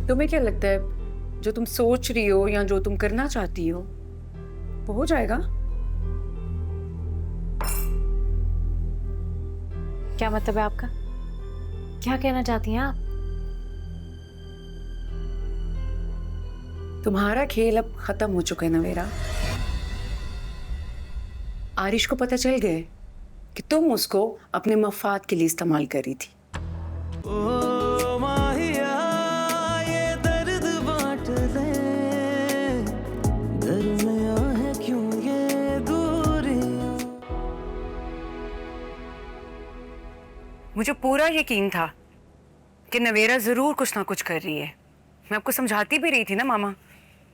तुम्हें क्या लगता है जो तुम सोच रही हो या जो तुम करना चाहती हो वो हो जाएगा? क्या मतलब है आपका? क्या कहना चाहती हैं आप? तुम्हारा खेल अब खत्म हो चुका है नवेरा। आरिश को पता चल गया कि तुम उसको अपने मफाद के लिए इस्तेमाल कर रही थी। ओ माहिया ये दर्द बांट ले, दरमिया है क्यों ये दूरियां। मुझे पूरा यकीन था कि नवेरा जरूर कुछ ना कुछ कर रही है। मैं आपको समझाती भी रही थी ना मामा,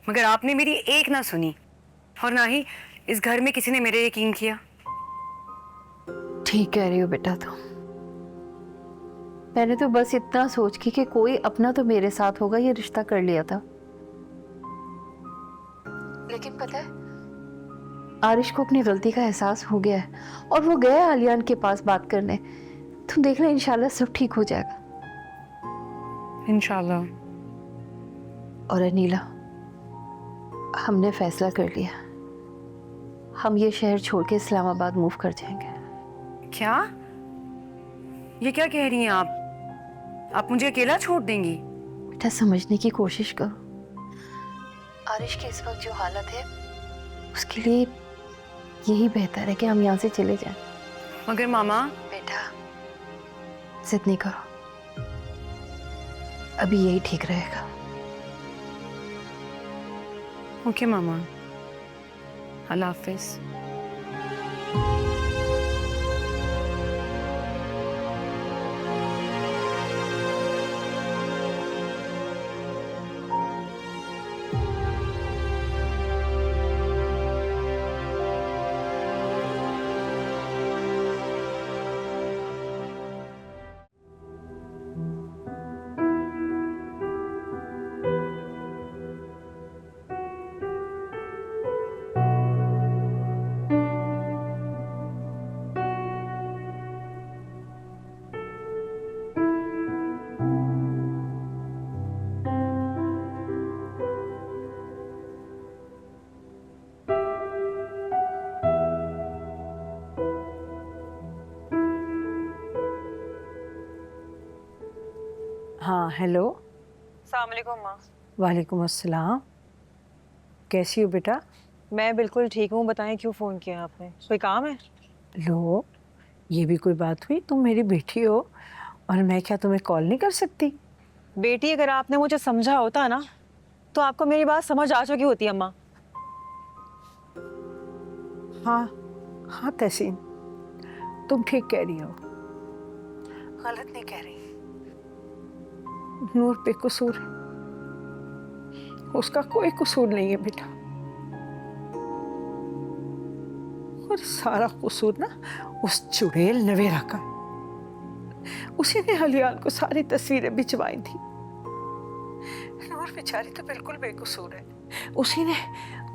मगर आपने मेरी एक ना सुनी और ना ही इस घर में किसी ने मेरे यकीन किया। ठीक कह रही हो बेटा तुम। मैंने तो बस इतना सोच के कि कोई अपना तो मेरे साथ होगा ये रिश्ता कर लिया था। लेकिन पता है आरिश को अपनी गलती का एहसास हो गया है और वो गया आलियान के पास बात करने। तुम देख ले इंशाल्लाह सब ठीक हो जाएगा। इंशाल्लाह। और अनीला हमने फैसला कर लिया, हम ये शहर छोड़ के इस्लामाबाद मूव कर जाएंगे। क्या? ये क्या कह रही हैं आप मुझे अकेला छोड़ देंगी? बेटा समझने की कोशिश करो। आरिश की इस वक्त जो हालत है उसके लिए यही बेहतर है कि हम यहाँ से चले जाएं। मगर मामा। बेटा जिद नहीं करो, अभी यही ठीक रहेगा। ओके मामा, अल्लाह हाफिज। हाँ हेलो। अस्सलाम वालेकुम माँ। वालेकुम अस्सलाम। कैसी हो बेटा? मैं बिल्कुल ठीक हूँ। बताएं क्यों फ़ोन किया आपने? कोई काम है? लो ये भी कोई बात हुई? तुम मेरी बेटी हो और मैं क्या तुम्हें कॉल नहीं कर सकती? बेटी अगर आपने मुझे समझा होता ना तो आपको मेरी बात समझ आ चुकी होती अम्मा। हाँ हाँ तहसीन तुम ठीक कह रही हो, गलत नहीं कह रही। नूर बेकसूर है, उसका कोई कसूर नहीं है बेटा। और सारा कसूर ना उस चुड़ैल नवेरा का। उसी ने अलियान को सारी तस्वीरें भिजवाई थी। नूर बेचारी तो बिल्कुल बेकसूर है।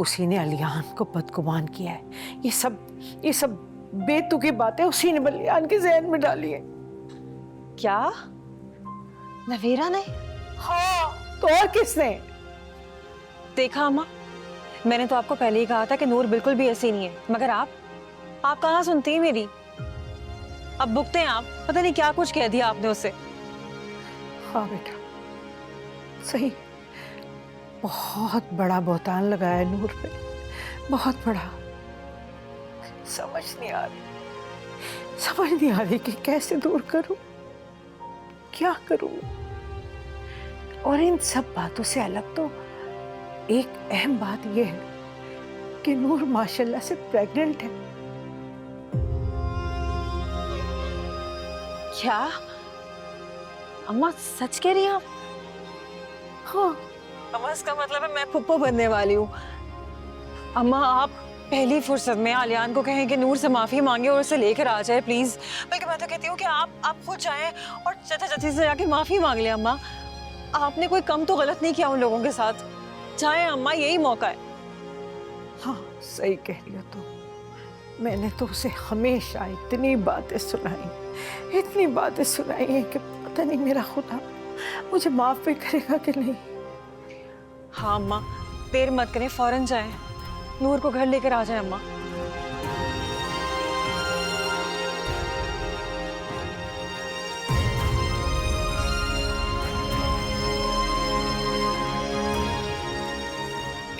उसी ने अलियान को बदगुमान किया है। ये सब बेतुकी बातें उसी ने अलियान के ज़हन में डाली है। क्या नवेरा ने? हाँ तो और किसने? देखा अम्मा, मैंने तो आपको पहले ही कहा था कि नूर बिल्कुल भी ऐसी नहीं है, मगर आप कहाँ सुनती हैं मेरी? अब भुगते हैं आप। पता नहीं क्या कुछ कह दिया आपने उससे। हाँ बेटा सही, बहुत बड़ा बहतान लगाया नूर पे, बहुत बड़ा। समझ नहीं आ रही कि कैसे दूर करूं, क्या करूं। और इन सब बातों से अलग तो एक अहम बात यह है कि नूर माशाल्लाह से प्रेग्नेंट है। क्या अम्मा सच कह रही हैं आप? हाँ अम्मा इसका मतलब है मैं फुप्पो बनने वाली हूँ। अम्मा आप पहली फुर्सत में आलियान को कहें कि नूर से माफी मांगे और उसे लेकर आ जाए प्लीज। बल्कि मैं तो कहती हूँ कि आप खुद जाएं और चाचा चाची से जाके माफी मांग लें। अम्मा आपने कोई कम तो गलत नहीं किया उन लोगों के साथ। जाएं अम्मा, यही मौका है। हाँ सही कह रही हो तुम। मैंने तो उसे हमेशा इतनी बातें सुनाई हैं कि पता नहीं मेरा खुदा मुझे माफ भी करेगा कि नहीं? हाँ अम्मा, देर मत करें, फौरन जाएं, नूर को घर लेकर आ जाएं अम्मा।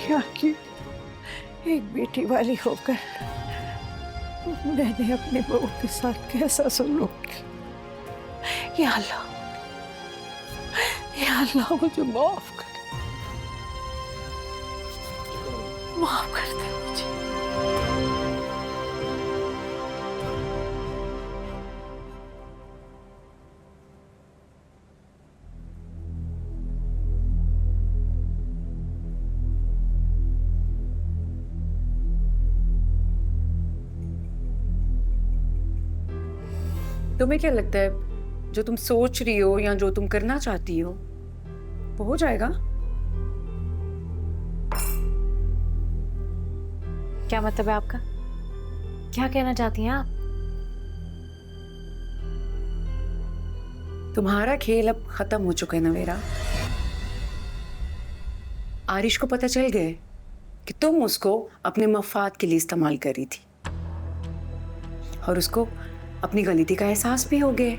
क्या कि एक बेटी वाली होकर मैंने अपनी बहू के साथ कैसा सलूक किया। या अल्लाह मुझे माफ कर दे मुझे। तुम्हें क्या लगता है जो तुम सोच रही हो या जो तुम करना चाहती हो वो हो जाएगा? क्या मतलब है आपका? क्या कहना चाहती हैं आप? तुम्हारा खेल अब खत्म हो चुका है नवेरा। आरिश को पता चल गए कि तुम उसको अपने मफाद के लिए इस्तेमाल कर रही थी और उसको अपनी गलती का एहसास भी हो गया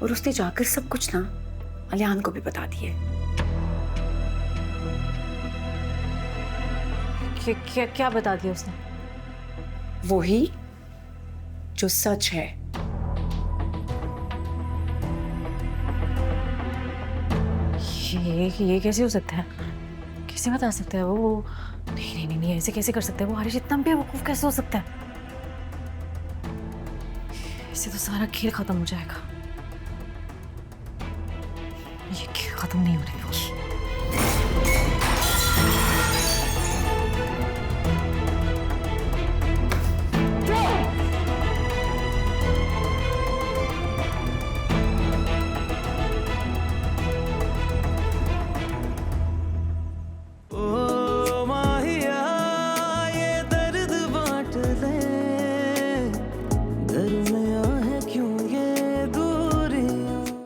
और उसने जाकर सब कुछ ना अलियान को भी बता दिए। क्या क्या बता दिया उसने? वही जो सच है। ये कैसे हो सकता है? कैसे बता सकता है वो? नहीं, ऐसे कैसे कर सकता है वो? आरिश इतना बेवकूफ कैसे हो सकता है? इससे तो सारा खेल खत्म हो जाएगा। ये खेल खत्म नहीं होने दूंगी।